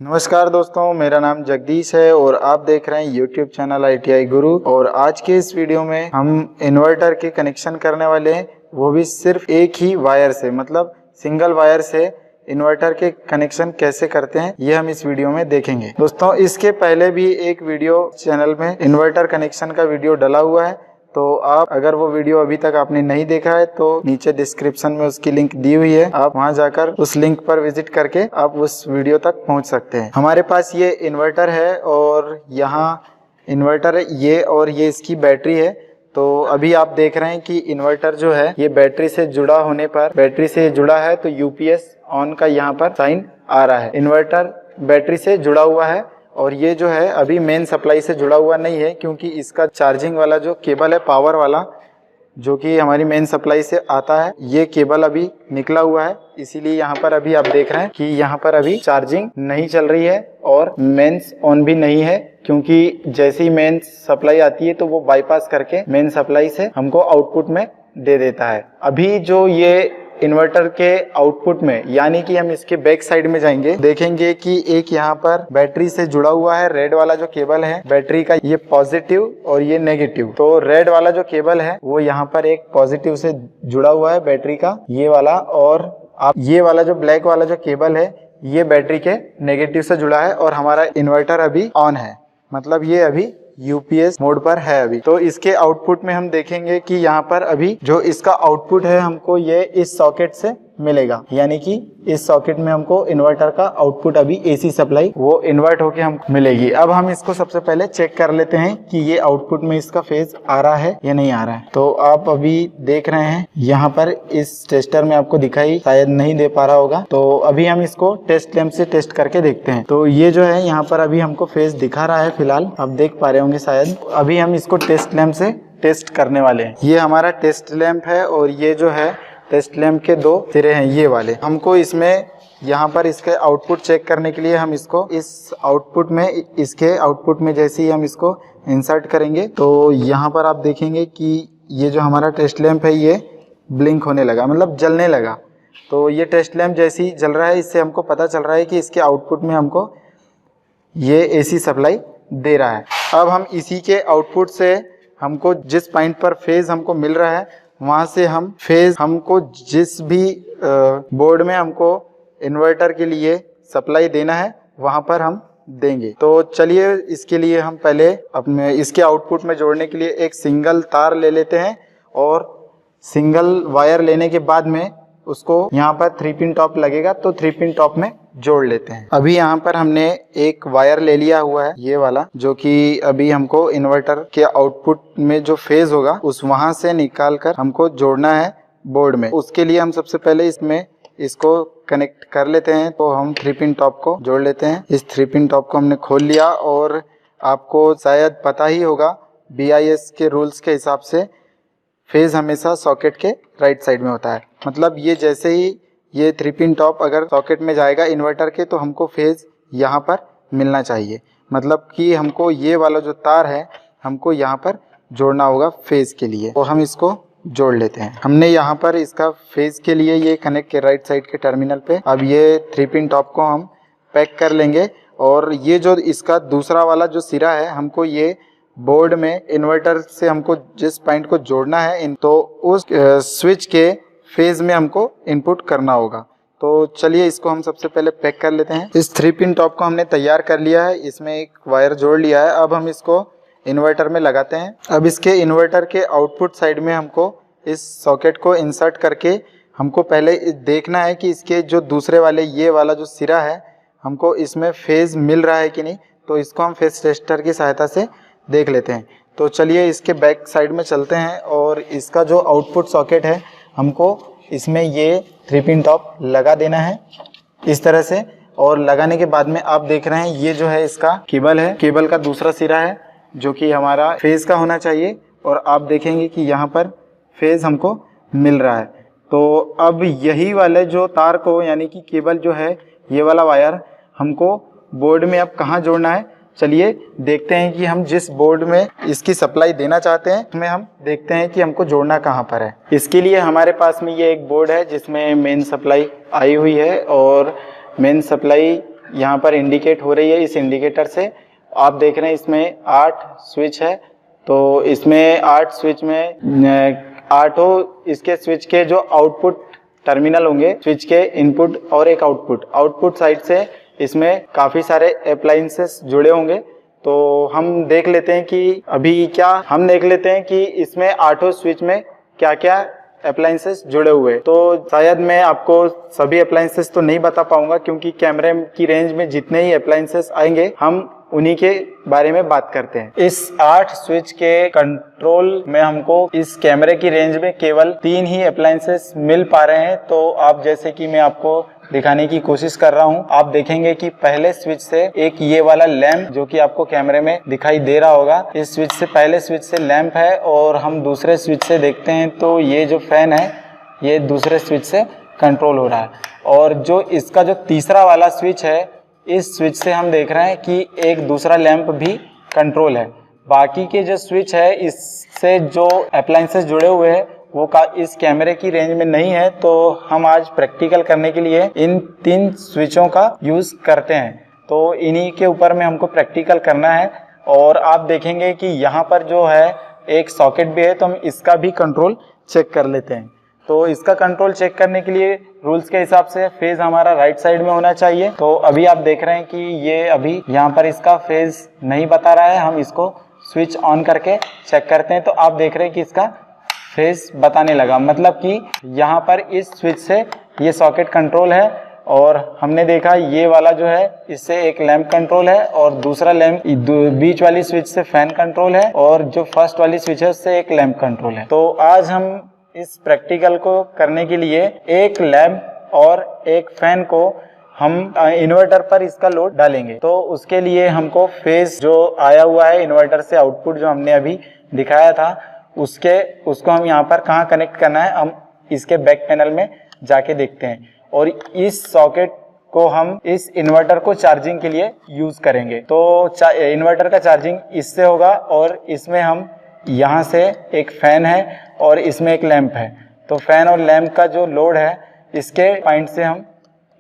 नमस्कार दोस्तों, मेरा नाम जगदीश है और आप देख रहे हैं यूट्यूब चैनल ITI गुरु। और आज के इस वीडियो में हम इन्वर्टर के कनेक्शन करने वाले हैं, वो भी सिर्फ एक ही वायर से, मतलब सिंगल वायर से इन्वर्टर के कनेक्शन कैसे करते हैं ये हम इस वीडियो में देखेंगे। दोस्तों, इसके पहले भी एक वीडियो चैनल में इन्वर्टर कनेक्शन का वीडियो डला हुआ है, तो आप अगर वो वीडियो अभी तक आपने नहीं देखा है तो नीचे डिस्क्रिप्शन में उसकी लिंक दी हुई है, आप वहां जाकर उस लिंक पर विजिट करके आप उस वीडियो तक पहुंच सकते हैं। हमारे पास ये इन्वर्टर है और यहाँ इन्वर्टर है ये, और ये इसकी बैटरी है। तो अभी आप देख रहे हैं कि इन्वर्टर जो है ये बैटरी से जुड़ा होने पर, बैटरी से जुड़ा है तो UPS ऑन का यहाँ पर साइन आ रहा है। इन्वर्टर बैटरी से जुड़ा हुआ है और ये जो है अभी मेन सप्लाई से जुड़ा हुआ नहीं है, क्योंकि इसका चार्जिंग वाला जो केबल है पावर वाला, जो कि हमारी मेन सप्लाई से आता है, ये केबल अभी निकला हुआ है। इसीलिए यहाँ पर अभी आप देख रहे हैं कि यहाँ पर अभी चार्जिंग नहीं चल रही है और मेंस ऑन भी नहीं है, क्योंकि जैसे ही मेन सप्लाई आती है तो वो बाईपास करके मेन सप्लाई से हमको आउटपुट में दे देता है। अभी जो ये इन्वर्टर के आउटपुट में, यानी कि हम इसके बैक साइड में जाएंगे, देखेंगे कि एक यहाँ पर बैटरी से जुड़ा हुआ है रेड वाला जो केबल है बैटरी का, ये पॉजिटिव और ये नेगेटिव। तो रेड वाला जो केबल है वो यहाँ पर एक पॉजिटिव से जुड़ा हुआ है बैटरी का ये वाला, और आप ये वाला जो ब्लैक वाला जो केबल है ये बैटरी के नेगेटिव से जुड़ा है। और हमारा इन्वर्टर अभी ऑन है, मतलब ये अभी UPS मोड पर है अभी। तो इसके आउटपुट में हम देखेंगे कि यहाँ पर अभी जो इसका आउटपुट है हमको ये इस सॉकेट से मिलेगा, यानी कि इस सॉकेट में हमको इन्वर्टर का आउटपुट अभी AC सप्लाई वो इन्वर्ट होके हमको मिलेगी। अब हम इसको सबसे पहले चेक कर लेते हैं कि ये आउटपुट में इसका फेज आ रहा है या नहीं आ रहा है। तो आप अभी देख रहे हैं यहाँ पर इस टेस्टर में आपको दिखाई शायद नहीं दे पा रहा होगा, तो अभी हम इसको टेस्ट लैंप से टेस्ट करके देखते हैं। तो ये जो है यहाँ पर अभी हमको फेज दिखा रहा है, फिलहाल आप देख पा रहे होंगे शायद। अभी हम इसको टेस्ट लैंप से टेस्ट करने वाले हैं। ये हमारा टेस्ट लैंप है और ये जो है टेस्ट लैंप के दो सिरे हैं ये वाले। हमको इसमें यहाँ पर इसके आउटपुट चेक करने के लिए हम इसको इस आउटपुट में, इसके आउटपुट में जैसे ही हम इसको इंसर्ट करेंगे तो यहाँ पर आप देखेंगे कि ये जो हमारा टेस्ट लैंप है ये ब्लिंक होने लगा, मतलब जलने लगा। तो ये टेस्ट लैंप जैसे ही जल रहा है, इससे हमको पता चल रहा है कि इसके आउटपुट में हमको ये AC सप्लाई दे रहा है। अब हम इसी के आउटपुट से हमको जिस पॉइंट पर फेज हमको मिल रहा है वहां से हम फेज, हमको जिस भी बोर्ड में हमको इन्वर्टर के लिए सप्लाई देना है वहां पर हम देंगे। तो चलिए इसके लिए हम पहले अपने इसके आउटपुट में जोड़ने के लिए एक सिंगल तार ले लेते हैं, और सिंगल वायर लेने के बाद में उसको यहाँ पर 3 पिन टॉप लगेगा तो 3 पिन टॉप में जोड़ लेते हैं। अभी यहाँ पर हमने एक वायर ले लिया हुआ है ये वाला, जो कि अभी हमको इन्वर्टर के आउटपुट में जो फेज होगा उस वहां से निकाल कर हमको जोड़ना है बोर्ड में। उसके लिए हम सबसे पहले इसमें इसको कनेक्ट कर लेते हैं। तो हम 3 पिन टॉप को जोड़ लेते हैं। इस 3 पिन टॉप को हमने खोल लिया, और आपको शायद पता ही होगा BIS के रूल्स के हिसाब से फेज हमेशा सॉकेट के राइट साइड में होता है। मतलब ये जैसे ही ये 3 पिन टॉप अगर सॉकेट में जाएगा इन्वर्टर के, तो हमको फेज यहाँ पर मिलना चाहिए। मतलब कि हमको ये वाला जो तार है हमको यहाँ पर जोड़ना होगा फेज के लिए। तो हम इसको जोड़ लेते हैं। हमने यहाँ पर इसका फेज के लिए ये कनेक्ट के राइट साइड के टर्मिनल पे। अब ये 3 पिन टॉप को हम पैक कर लेंगे, और ये जो इसका दूसरा वाला जो सिरा है हमको ये बोर्ड में इन्वर्टर से हमको जिस पॉइंट को जोड़ना है तो उस स्विच के फेज में हमको इनपुट करना होगा। तो चलिए इसको हम सबसे पहले पैक कर लेते हैं। इस 3 पिन टॉप को हमने तैयार कर लिया है, इसमें एक वायर जोड़ लिया है। अब हम इसको इन्वर्टर में लगाते हैं। अब इसके इन्वर्टर के आउटपुट साइड में हमको इस सॉकेट को इंसर्ट करके हमको पहले देखना है कि इसके जो दूसरे वाले ये वाला जो सिरा है हमको इसमें फेज मिल रहा है कि नहीं। तो इसको हम फेज टेस्टर की सहायता से देख लेते हैं। तो चलिए इसके बैक साइड में चलते हैं, और इसका जो आउटपुट सॉकेट है हमको इसमें ये 3 पिन टॉप लगा देना है इस तरह से। और लगाने के बाद में आप देख रहे हैं ये जो है इसका केबल है, केबल का दूसरा सिरा है जो कि हमारा फेज का होना चाहिए, और आप देखेंगे कि यहाँ पर फेज हमको मिल रहा है। तो अब यही वाले जो तार को, यानी कि केबल जो है ये वाला वायर हमको बोर्ड में अब कहाँ जोड़ना है, चलिए देखते हैं कि हम जिस बोर्ड में इसकी सप्लाई देना चाहते हैं उसमें हम देखते हैं कि हमको जोड़ना कहाँ पर है। इसके लिए हमारे पास में ये एक बोर्ड है जिसमें मेन सप्लाई आई हुई है, और मेन सप्लाई यहाँ पर इंडिकेट हो रही है इस इंडिकेटर से। आप देख रहे हैं इसमें 8 स्विच है, तो इसमें 8 स्विच में 8 इसके स्विच के जो आउटपुट टर्मिनल होंगे, स्विच के इनपुट और एक आउटपुट साइड से इसमें काफी सारे अप्लायंसेस जुड़े होंगे। तो हम देख लेते हैं कि इसमें 8 स्विच में क्या क्या अप्लायंसेस जुड़े हुए। तो शायद मैं आपको सभी अप्लायंसेस तो नहीं बता पाऊंगा, क्योंकि कैमरे की रेंज में जितने ही अप्लायंसेस आएंगे हम उन्हीं के बारे में बात करते हैं। इस 8 स्विच के कंट्रोल में हमको इस कैमरे की रेंज में केवल 3 ही अप्लायंसेस मिल पा रहे हैं। तो आप जैसे कि मैं आपको दिखाने की कोशिश कर रहा हूं, आप देखेंगे कि पहले स्विच से एक ये वाला लैंप जो कि आपको कैमरे में दिखाई दे रहा होगा, इस स्विच से पहले स्विच से लैंप है। और हम दूसरे स्विच से देखते हैं तो ये जो फैन है ये दूसरे स्विच से कंट्रोल हो रहा है। और जो इसका जो तीसरा वाला स्विच है, इस स्विच से हम देख रहे हैं कि एक दूसरा लैंप भी कंट्रोल है। बाकी के जो स्विच है इससे जो अप्लायंसेस जुड़े हुए हैं वो इस कैमरे की रेंज में नहीं है। तो हम आज प्रैक्टिकल करने के लिए इन 3 स्विचों का यूज करते हैं। तो इन्हीं के ऊपर में हमको प्रैक्टिकल करना है। और आप देखेंगे कि यहाँ पर जो है एक सॉकेट भी है, तो हम इसका भी कंट्रोल चेक कर लेते हैं। तो इसका कंट्रोल चेक करने के लिए रूल्स के हिसाब से फेज हमारा राइट साइड में होना चाहिए। तो अभी आप देख रहे हैं कि ये अभी यहाँ पर इसका फेज नहीं बता रहा है। हम इसको स्विच ऑन करके चेक करते हैं, तो आप देख रहे हैं कि इसका फेज बताने लगा, मतलब कि यहाँ पर इस स्विच से ये सॉकेट कंट्रोल है। और हमने देखा ये वाला जो है इससे एक लैंप कंट्रोल है, और दूसरा लैंप बीच वाली स्विच से फैन कंट्रोल है, और जो फर्स्ट वाली स्विच है उससे एक लैंप कंट्रोल है। तो आज हम इस प्रैक्टिकल को करने के लिए एक लैंप और एक फैन को हम इन्वर्टर पर इसका लोड डालेंगे। तो उसके लिए हमको फेज जो आया हुआ है इन्वर्टर से, आउटपुट जो हमने अभी दिखाया था उसको हम यहाँ पर कहाँ कनेक्ट करना है, हम इसके बैक पैनल में जाके देखते हैं। और इस सॉकेट को हम इस इन्वर्टर को चार्जिंग के लिए यूज करेंगे। तो इन्वर्टर का चार्जिंग इससे होगा, और इसमें हम यहाँ से एक फैन है और इसमें एक लैंप है। तो फैन और लैंप का जो लोड है इसके पॉइंट से हम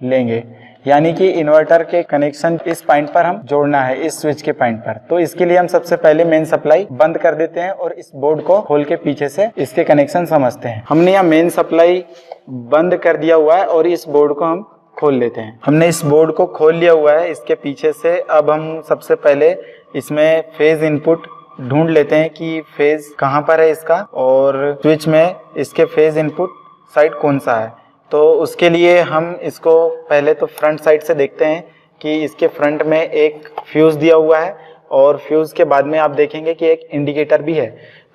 लेंगे, यानी कि इन्वर्टर के कनेक्शन इस पॉइंट पर हम जोड़ना है, इस स्विच के पॉइंट पर। तो इसके लिए हम सबसे पहले मेन सप्लाई बंद कर देते हैं और इस बोर्ड को खोल के पीछे से इसके कनेक्शन समझते हैं। हमने यहाँ मेन सप्लाई बंद कर दिया हुआ है और इस बोर्ड को हम खोल लेते हैं। हमने इस बोर्ड को खोल लिया हुआ है इसके पीछे से। अब हम सबसे पहले इसमें फेज इनपुट ढूंढ लेते हैं कि फेज कहाँ पर है इसका, और स्विच में इसके फेज इनपुट साइड कौन सा है। तो उसके लिए हम इसको पहले तो फ्रंट साइड से देखते हैं कि इसके फ्रंट में एक फ्यूज दिया हुआ है, और फ्यूज के बाद में आप देखेंगे कि एक इंडिकेटर भी है।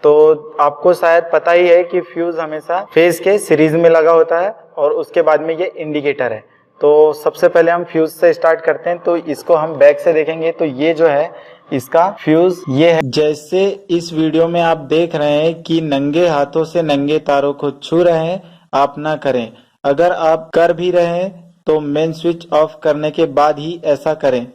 तो आपको शायद पता ही है कि फ्यूज हमेशा फेज के सीरीज में लगा होता है, और उसके बाद में ये इंडिकेटर है। तो सबसे पहले हम फ्यूज से स्टार्ट करते हैं। तो इसको हम बैक से देखेंगे तो ये जो है इसका फ्यूज ये है। जैसे इस वीडियो में आप देख रहे हैं कि नंगे हाथों से नंगे तारों को छू रहे हैं, आप ना करें। अगर आप कर भी रहे हैं तो मेन स्विच ऑफ करने के बाद ही ऐसा करें।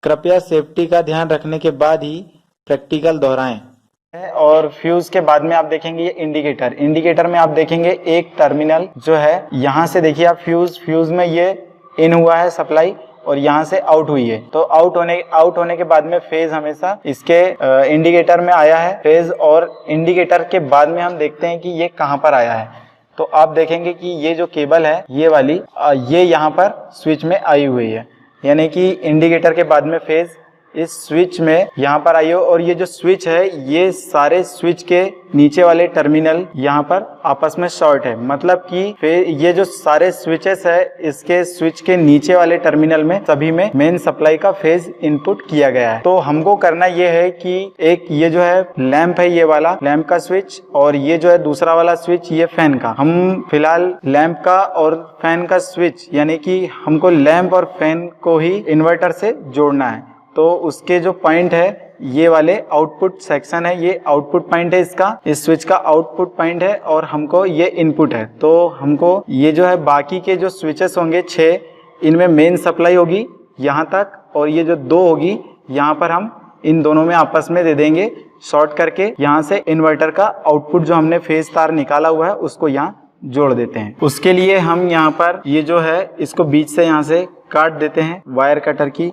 कृपया सेफ्टी का ध्यान रखने के बाद ही प्रैक्टिकल दोहराएं। और फ्यूज के बाद में आप देखेंगे ये इंडिकेटर में आप देखेंगे एक टर्मिनल जो है, यहाँ से देखिए आप फ्यूज में ये इन हुआ है सप्लाई, और यहाँ से आउट हुई है। तो आउट होने के बाद में फेज हमेशा इसके इंडिकेटर में आया है फेज, और इंडिकेटर के बाद में हम देखते हैं कि ये कहाँ पर आया है। तो आप देखेंगे कि ये जो केबल है ये वाली ये यहाँ पर स्विच में आई हुई है, यानी कि इंडिकेटर के बाद में फेज इस स्विच में यहाँ पर आई हो। और ये जो स्विच है ये सारे स्विच के नीचे वाले टर्मिनल यहाँ पर आपस में शॉर्ट है, मतलब कि ये जो सारे स्विचेस है इसके स्विच के नीचे वाले टर्मिनल में सभी में मेन सप्लाई का फेज इनपुट किया गया है। तो हमको करना ये है कि एक ये जो है लैंप है, ये वाला लैंप का स्विच, और ये जो है दूसरा वाला स्विच ये फैन का। हम फिलहाल लैंप का और फैन का स्विच, यानी कि हमको लैंप और फैन को ही इन्वर्टर से जोड़ना है। तो उसके जो पॉइंट है ये वाले आउटपुट सेक्शन है, ये आउटपुट पॉइंट है इसका, इस स्विच का आउटपुट पॉइंट है, और हमको ये इनपुट है। तो हमको ये जो है बाकी के जो स्विचेस होंगे 6, इनमें मेन सप्लाई होगी यहाँ तक, और ये जो 2 होगी यहाँ पर हम इन दोनों में आपस में दे देंगे शॉर्ट करके। यहाँ से इन्वर्टर का आउटपुट जो हमने फेज तार निकाला हुआ है उसको यहाँ जोड़ देते हैं। उसके लिए हम यहाँ पर ये जो है इसको बीच से यहाँ से काट देते हैं वायर कटर की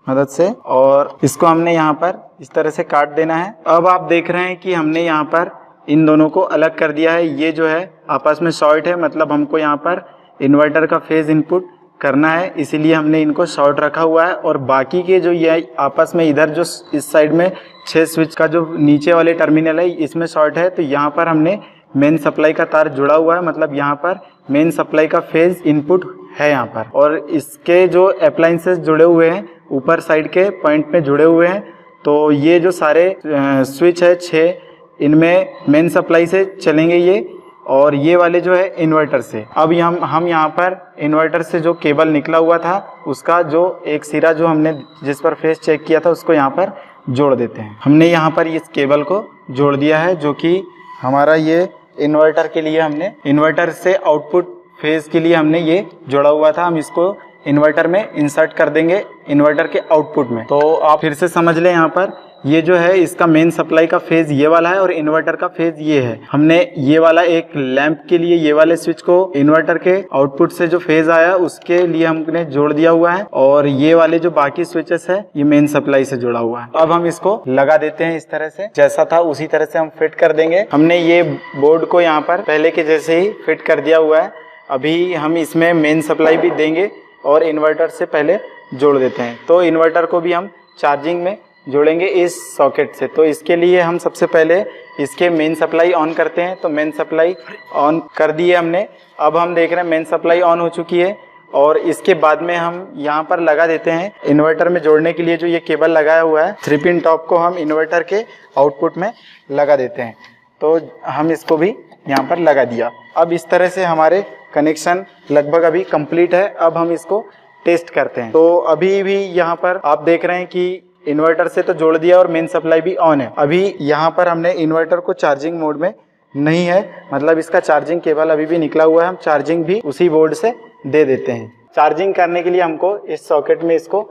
मदद से, और इसको हमने यहाँ पर इस तरह से काट देना है। अब आप देख रहे हैं कि हमने यहाँ पर इन दोनों को अलग कर दिया है। ये जो है आपस में शॉर्ट है, मतलब हमको यहाँ पर इन्वर्टर का फेज इनपुट करना है, इसीलिए हमने इनको शॉर्ट रखा हुआ है। और बाकी के जो ये आपस में इधर जो इस साइड में 6 स्विच का जो नीचे वाले टर्मिनल है इसमें शॉर्ट है, तो यहाँ पर हमने मेन सप्लाई का तार जुड़ा हुआ है, मतलब यहाँ पर मेन सप्लाई का फेज इनपुट है यहाँ पर। और इसके जो अप्लायंसेस जुड़े हुए हैं ऊपर साइड के पॉइंट में जुड़े हुए हैं, तो ये जो सारे स्विच है 6, इनमें मेन सप्लाई से चलेंगे ये, और ये वाले जो है इन्वर्टर से। अब हम यहाँ पर इन्वर्टर से जो केबल निकला हुआ था उसका जो एक सिरा जो हमने जिस पर फेस चेक किया था उसको यहाँ पर जोड़ देते हैं। हमने यहाँ पर इस केबल को जोड़ दिया है, जो कि हमारा ये इन्वर्टर के लिए हमने इन्वर्टर से आउटपुट फेज के लिए हमने ये जोड़ा हुआ था। हम इसको इन्वर्टर में इंसर्ट कर देंगे इन्वर्टर के आउटपुट में। तो आप फिर से समझ लें, यहाँ पर ये जो है इसका मेन सप्लाई का फेज ये वाला है और इन्वर्टर का फेज ये है। हमने ये वाला एक लैंप के लिए ये वाले स्विच को इन्वर्टर के आउटपुट से जो फेज आया उसके लिए हमने जोड़ दिया हुआ है, और ये वाले जो बाकी स्विचेस है ये मेन सप्लाई से जुड़ा हुआ है। अब हम इसको लगा देते हैं इस तरह से, जैसा था उसी तरह से हम फिट कर देंगे। हमने ये बोर्ड को यहाँ पर पहले के जैसे ही फिट कर दिया हुआ है। अभी हम इसमें मेन सप्लाई भी देंगे और इन्वर्टर से पहले जोड़ देते हैं। तो इन्वर्टर को भी हम चार्जिंग में जोड़ेंगे इस सॉकेट से। तो इसके लिए हम सबसे पहले इसके मेन सप्लाई ऑन करते हैं। तो मेन सप्लाई ऑन कर दी है हमने। अब हम देख रहे हैं मेन सप्लाई ऑन हो चुकी है, और इसके बाद में हम यहाँ पर लगा देते हैं इन्वर्टर में जोड़ने के लिए जो ये केबल लगाया हुआ है 3 पिन टॉप को हम इन्वर्टर के आउटपुट में लगा देते हैं। तो हम इसको भी यहाँ पर लगा दिया। अब इस तरह से हमारे कनेक्शन लगभग अभी कंप्लीट है। अब हम इसको टेस्ट करते हैं। तो अभी भी यहाँ पर आप देख रहे हैं कि इन्वर्टर से तो जोड़ दिया और मेन सप्लाई भी ऑन है। अभी यहाँ पर हमने इन्वर्टर को चार्जिंग मोड में नहीं है, मतलब इसका चार्जिंग केबल अभी भी निकला हुआ है। हम चार्जिंग भी उसी बोर्ड से दे देते हैं। चार्जिंग करने के लिए हमको इस सॉकेट में इसको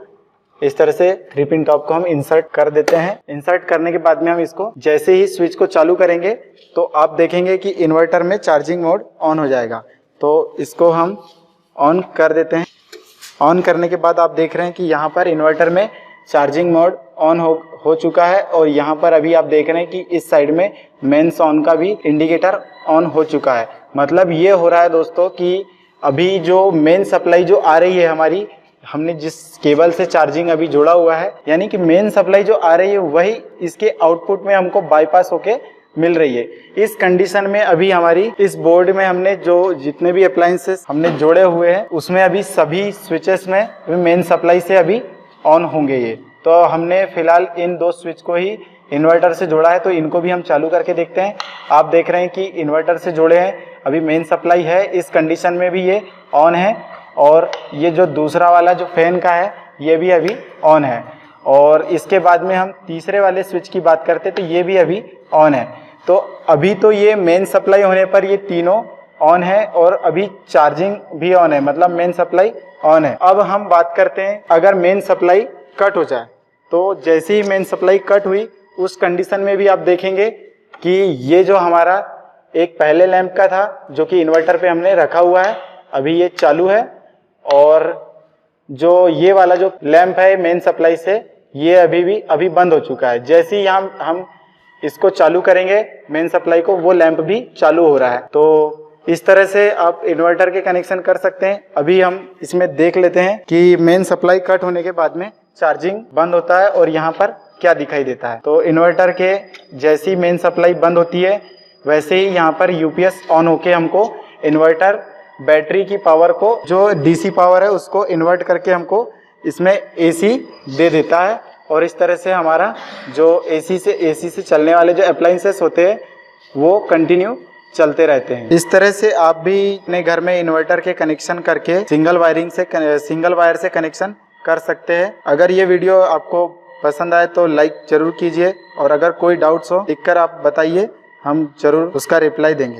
इस तरह से 3 पिन टॉप को हम इंसर्ट कर देते हैं। इंसर्ट करने के बाद में हम इसको जैसे ही स्विच को चालू करेंगे तो आप देखेंगे कि इन्वर्टर में चार्जिंग मोड ऑन हो जाएगा। तो इसको हम ऑन कर देते हैं। ऑन करने के बाद आप देख रहे हैं कि यहाँ पर इन्वर्टर में चार्जिंग मोड ऑन हो चुका है, और यहाँ पर अभी आप देख रहे हैं कि इस साइड में मेंस ऑन का भी इंडिकेटर ऑन हो चुका है। मतलब ये हो रहा है दोस्तों कि अभी जो मेन सप्लाई जो आ रही है हमारी, हमने जिस केबल से चार्जिंग अभी जोड़ा हुआ है, यानी कि मेन सप्लाई जो आ रही है वही इसके आउटपुट में हमको बाईपास होके मिल रही है। इस कंडीशन में अभी हमारी इस बोर्ड में हमने जो जितने भी अप्लायंसेस हमने जोड़े हुए हैं उसमें अभी सभी स्विचेस में मेन सप्लाई से अभी ऑन होंगे ये। तो हमने फिलहाल इन 2 स्विच को ही इन्वर्टर से जोड़ा है, तो इनको भी हम चालू करके देखते हैं। आप देख रहे हैं कि इन्वर्टर से जोड़े हैं, अभी मेन सप्लाई है, इस कंडीशन में भी ये ऑन है, और ये जो दूसरा वाला जो फैन का है ये भी अभी ऑन है। और इसके बाद में हम तीसरे वाले स्विच की बात करते तो ये भी अभी ऑन है। तो अभी तो ये मेन सप्लाई होने पर ये तीनों ऑन है और अभी चार्जिंग भी ऑन है, मतलब मेन सप्लाई ऑन है। अब हम बात करते हैं अगर मेन सप्लाई कट हो जाए, तो जैसे ही मेन सप्लाई कट हुई उस कंडीशन में भी आप देखेंगे कि ये जो हमारा एक पहले लैंप का था जो कि इन्वर्टर पे हमने रखा हुआ है, अभी ये चालू है, और जो ये वाला जो लैंप है मेन सप्लाई से ये अभी बंद हो चुका है। जैसे ही हम इसको चालू करेंगे मेन सप्लाई को, वो लैंप भी चालू हो रहा है। तो इस तरह से आप इन्वर्टर के कनेक्शन कर सकते हैं। अभी हम इसमें देख लेते हैं कि मेन सप्लाई कट होने के बाद में चार्जिंग बंद होता है और यहाँ पर क्या दिखाई देता है। तो इन्वर्टर के जैसी मेन सप्लाई बंद होती है वैसे ही यहाँ पर यूपीएस ऑन होके हमको इन्वर्टर बैटरी की पावर को, जो डीसी पावर है, उसको इन्वर्ट करके हमको इसमें एसी दे देता है। और इस तरह से हमारा जो एसी से चलने वाले जो अप्लायंसेस होते हैं वो कंटिन्यू चलते रहते हैं। इस तरह से आप भी अपने घर में इन्वर्टर के कनेक्शन करके सिंगल वायर से कनेक्शन कर सकते हैं। अगर ये वीडियो आपको पसंद आए तो लाइक जरूर कीजिए, और अगर कोई डाउट्स हो लिखकर आप बताइए, हम जरूर उसका रिप्लाई देंगे।